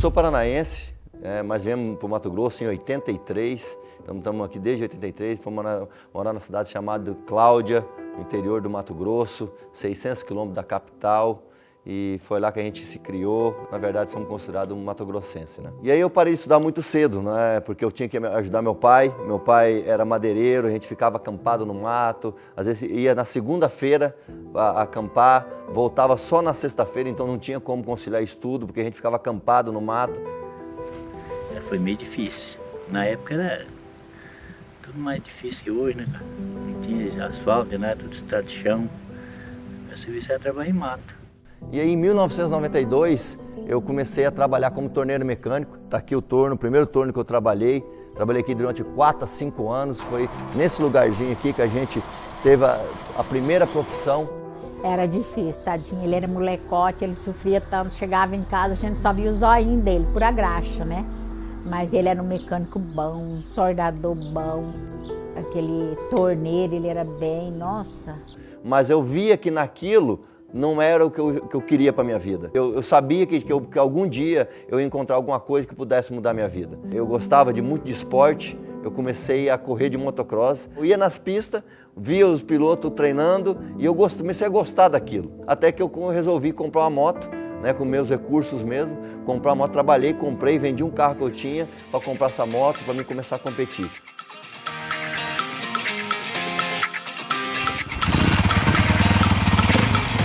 sou paranaense, mas viemos para o Mato Grosso em 83, estamos aqui desde 83, fomos morar na cidade chamada Cláudia, no interior do Mato Grosso, 600 quilômetros da capital, e foi lá que a gente se criou. Na verdade, somos considerados um mato-grossense, né? E aí eu parei de estudar muito cedo, né? Porque eu tinha que ajudar meu pai. Meu pai era madeireiro, a gente ficava acampado no mato. Às vezes ia na segunda-feira acampar, voltava só na sexta-feira, então não tinha como conciliar estudo, porque a gente ficava acampado no mato. Foi meio difícil. Na época era tudo mais difícil que hoje, né, cara? Não tinha asfalto, né? Tudo estrada de chão. Meu serviço era trabalhar em mato. E aí, em 1992, eu comecei a trabalhar como torneiro mecânico. Está aqui o torno, o primeiro torno que eu trabalhei. Trabalhei aqui durante 4 a 5 anos. Foi nesse lugarzinho aqui que a gente teve a primeira profissão. Era difícil, tadinho. Ele era molecote, ele sofria tanto. Chegava em casa, a gente só via o zoinho dele, por a graxa, né? Mas ele era um mecânico bom, soldador bom. Aquele torneiro, ele era bem, nossa. Mas eu via que naquilo não era o que eu queria para a minha vida. Eu sabia que algum dia eu ia encontrar alguma coisa que pudesse mudar a minha vida. Eu gostava muito de esporte, eu comecei a correr de motocross. Eu ia nas pistas, via os pilotos treinando e eu comecei a gostar daquilo. Até que eu resolvi comprar uma moto, né, com meus recursos mesmo. Comprar uma moto, trabalhei, comprei, vendi um carro que eu tinha para comprar essa moto, para mim começar a competir.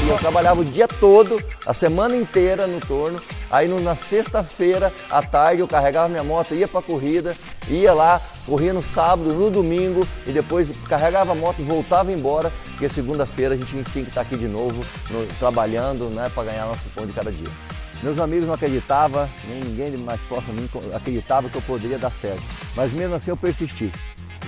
Eu trabalhava o dia todo, a semana inteira no torno. Aí na sexta-feira à tarde eu carregava minha moto, ia para a corrida, ia lá, corria no sábado, no domingo e depois carregava a moto e voltava embora, porque segunda-feira a gente tinha que estar aqui de novo, trabalhando, né, para ganhar nosso pão de cada dia. Meus amigos não acreditavam, ninguém mais próximo de mim acreditava que eu poderia dar certo, mas mesmo assim eu persisti.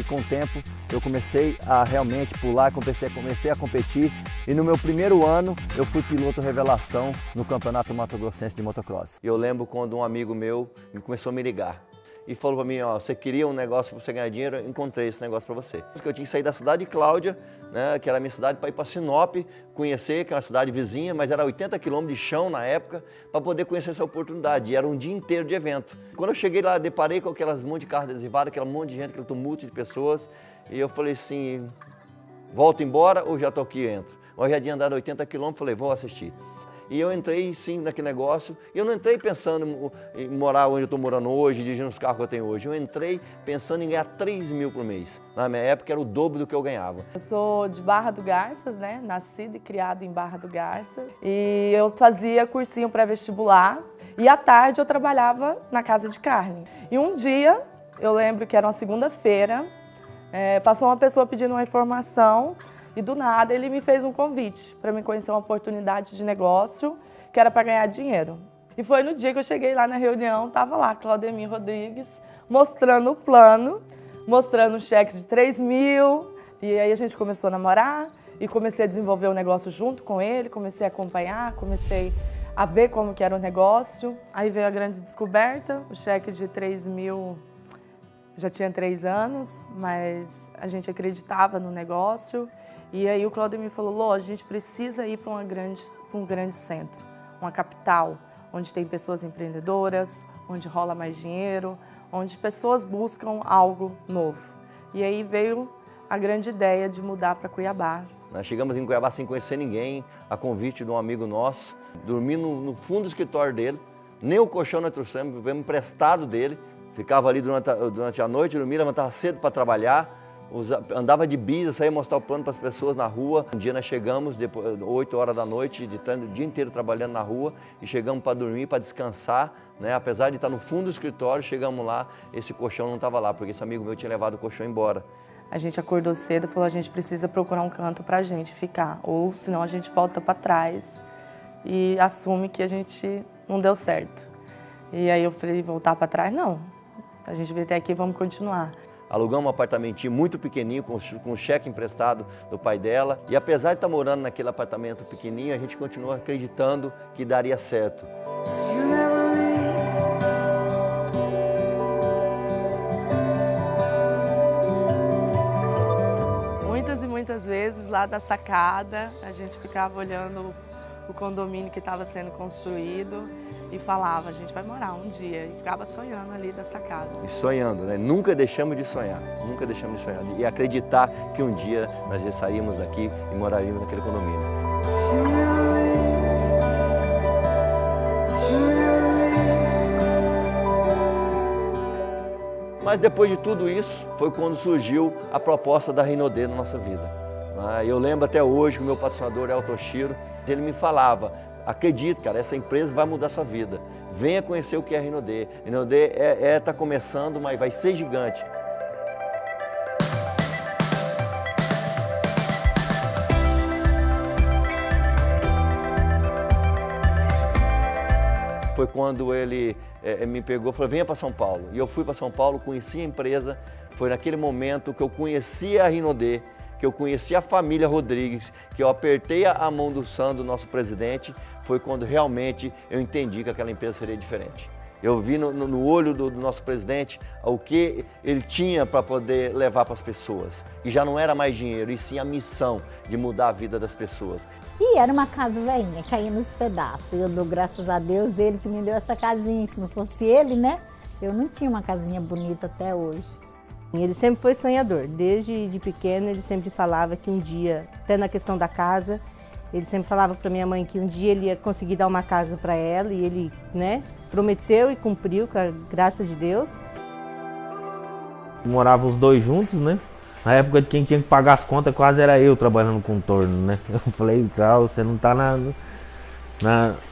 E com o tempo eu comecei a realmente pular, comecei a competir e no meu primeiro ano eu fui piloto revelação no Campeonato Mato Grossense de Motocross. Eu lembro quando um amigo meu começou a me ligar e falou para mim, ó, você queria um negócio para você ganhar dinheiro? Eu encontrei esse negócio para você. Porque eu tinha que sair da cidade de Cláudia, né, que era a minha cidade, para ir para Sinop, conhecer, que é uma cidade vizinha, mas era 80 quilômetros de chão na época, para poder conhecer essa oportunidade. E era um dia inteiro de evento. Quando eu cheguei lá, deparei com aquelas monte de carros adesivados, aquele monte de gente, aquele tumulto de pessoas, e eu falei assim, volto embora ou já estou aqui e entro? Eu já tinha andado 80 quilômetros, falei, vou assistir. E eu entrei sim naquele negócio, e eu não entrei pensando em morar onde eu estou morando hoje, dirigindo os carros que eu tenho hoje. Eu entrei pensando em ganhar 3 mil por mês. Na minha época era o dobro do que eu ganhava. Eu sou de Barra do Garças, né? Nascida e criada em Barra do Garças. E eu fazia cursinho pré-vestibular e à tarde eu trabalhava na casa de carne. E um dia, eu lembro que era uma segunda-feira, passou uma pessoa pedindo uma informação. E do nada ele me fez um convite para me conhecer uma oportunidade de negócio que era para ganhar dinheiro. E foi no dia que eu cheguei lá na reunião, estava lá Claudemir Rodrigues mostrando o plano, mostrando um cheque de 3 mil. E aí a gente começou a namorar e comecei a desenvolver o negócio junto com ele, comecei a acompanhar, comecei a ver como que era o negócio. Aí veio a grande descoberta, o cheque de 3 mil já tinha 3 anos, mas a gente acreditava no negócio. E aí o Claudemir falou, Lô, a gente precisa ir para um grande centro, uma capital, onde tem pessoas empreendedoras, onde rola mais dinheiro, onde pessoas buscam algo novo. E aí veio a grande ideia de mudar para Cuiabá. Nós chegamos em Cuiabá sem conhecer ninguém, a convite de um amigo nosso, dormi no fundo do escritório dele, nem o colchão nós trouxemos, vivemos emprestado dele, ficava ali durante a noite, dormia, levantava cedo para trabalhar, andava de bis, eu saía mostrar o plano para as pessoas na rua. Um dia nós chegamos, depois, 8 horas da noite, o dia inteiro trabalhando na rua, e chegamos para dormir, para descansar, né? Apesar de estar no fundo do escritório, chegamos lá, esse colchão não estava lá, porque esse amigo meu tinha levado o colchão embora. A gente acordou cedo e falou, a gente precisa procurar um canto para a gente ficar, ou senão a gente volta para trás e assume que a gente não deu certo. E aí eu falei, voltar para trás? Não, a gente veio até aqui, vamos continuar. Alugamos um apartamentinho muito pequenininho, com cheque emprestado do pai dela. E apesar de estar morando naquele apartamento pequenininho, a gente continuou acreditando que daria certo. Muitas e muitas vezes lá da sacada, a gente ficava olhando o condomínio que estava sendo construído e falava, a gente vai morar um dia, e ficava sonhando ali nessa casa. E sonhando, né? Nunca deixamos de sonhar, nunca deixamos de sonhar e acreditar que um dia nós já saímos daqui e moraríamos naquele condomínio. Mas depois de tudo isso, foi quando surgiu a proposta da Rinodê na nossa vida. Eu lembro até hoje que o meu patrocinador é o Toshiro, ele me falava, acredite, cara, essa empresa vai mudar sua vida. Venha conhecer o que é a Rinodê. A Rinodê tá começando, mas vai ser gigante. Foi quando ele me pegou e falou, venha para São Paulo. E eu fui para São Paulo, conheci a empresa, foi naquele momento que eu conheci a Rinodê, que eu conheci a família Rodrigues, que eu apertei a mão do Sandro, nosso presidente, foi quando realmente eu entendi que aquela empresa seria diferente. Eu vi no olho do nosso presidente o que ele tinha para poder levar para as pessoas. E já não era mais dinheiro, e sim a missão de mudar a vida das pessoas. E era uma casa velhinha, caía nos pedaços. Eu dou graças a Deus, ele que me deu essa casinha. Se não fosse ele, né? Eu não tinha uma casinha bonita até hoje. Ele sempre foi sonhador. Desde de pequeno, ele sempre falava que um dia, até na questão da casa, ele sempre falava para minha mãe que um dia ele ia conseguir dar uma casa para ela. E ele, né, prometeu e cumpriu, com a graça de Deus. Moravam os dois juntos, né? Na época de quem tinha que pagar as contas, quase era eu trabalhando com torno, né? Eu falei, Carl, você não tá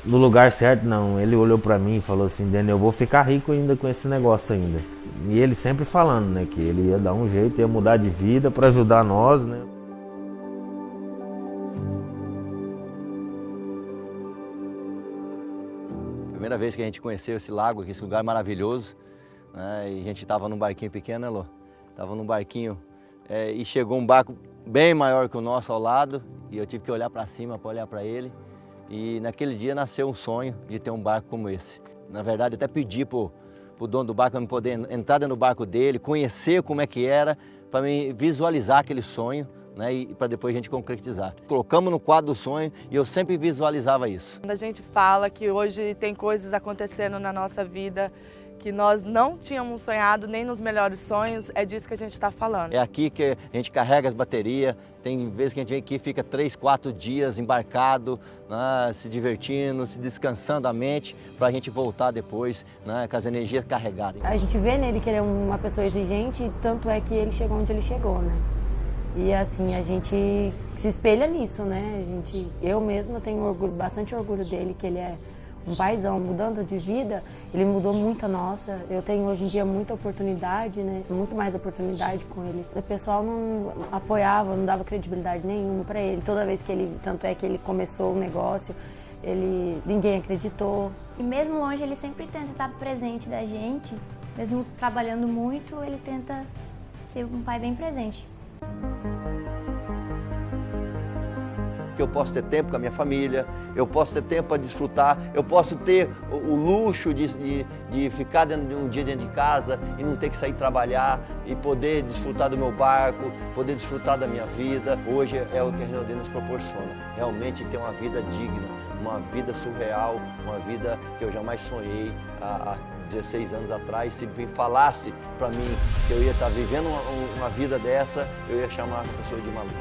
no lugar certo, não. Ele olhou pra mim e falou assim, Daniel, eu vou ficar rico ainda com esse negócio ainda. E ele sempre falando, né, que ele ia dar um jeito, ia mudar de vida para ajudar nós, né? Primeira vez que a gente conheceu esse lago aqui, esse lugar maravilhoso, né? E a gente estava num barquinho pequeno, né, Lô? Tava num barquinho e chegou um barco bem maior que o nosso ao lado e eu tive que olhar para cima para olhar para ele. E naquele dia nasceu um sonho de ter um barco como esse. Na verdade, até pedi pro dono do barco para eu poder entrar dentro do barco dele, conhecer como é que era, para me visualizar aquele sonho, né, e para depois a gente concretizar. Colocamos no quadro do sonho e eu sempre visualizava isso. Quando a gente fala que hoje tem coisas acontecendo na nossa vida que nós não tínhamos sonhado nem nos melhores sonhos, é disso que a gente está falando. É aqui que a gente carrega as baterias, tem vezes que a gente vem aqui e fica 3, 4 dias embarcado, né, se divertindo, se descansando a mente, para a gente voltar depois, né, com as energias carregadas. A gente vê nele que ele é uma pessoa exigente, tanto é que ele chegou onde ele chegou, né? E assim, a gente se espelha nisso, né? Eu mesma tenho orgulho, bastante orgulho dele, que ele é um paizão, mudando de vida, ele mudou muito a nossa. Eu tenho hoje em dia muita oportunidade, né? Muito mais oportunidade com ele. O pessoal não apoiava, não dava credibilidade nenhuma para ele. Toda vez que ele, tanto é que ele começou o negócio, ninguém acreditou. E mesmo longe, ele sempre tenta estar presente da gente, mesmo trabalhando muito, ele tenta ser um pai bem presente. Que eu posso ter tempo com a minha família, eu posso ter tempo para desfrutar, eu posso ter o luxo de ficar um dia dentro de casa e não ter que sair trabalhar e poder desfrutar do meu barco, poder desfrutar da minha vida. Hoje é o que a Rinodê nos proporciona, realmente ter uma vida digna, uma vida surreal, uma vida que eu jamais sonhei há 16 anos atrás. Se me falasse para mim que eu ia estar vivendo uma vida dessa, eu ia chamar a pessoa de maluco.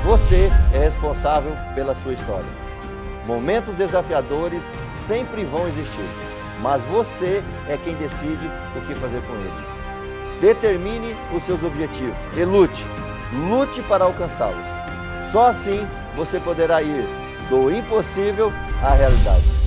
Você é responsável pela sua história. Momentos desafiadores sempre vão existir, mas você é quem decide o que fazer com eles. Determine os seus objetivos e lute para alcançá-los. Só assim você poderá ir do impossível à realidade.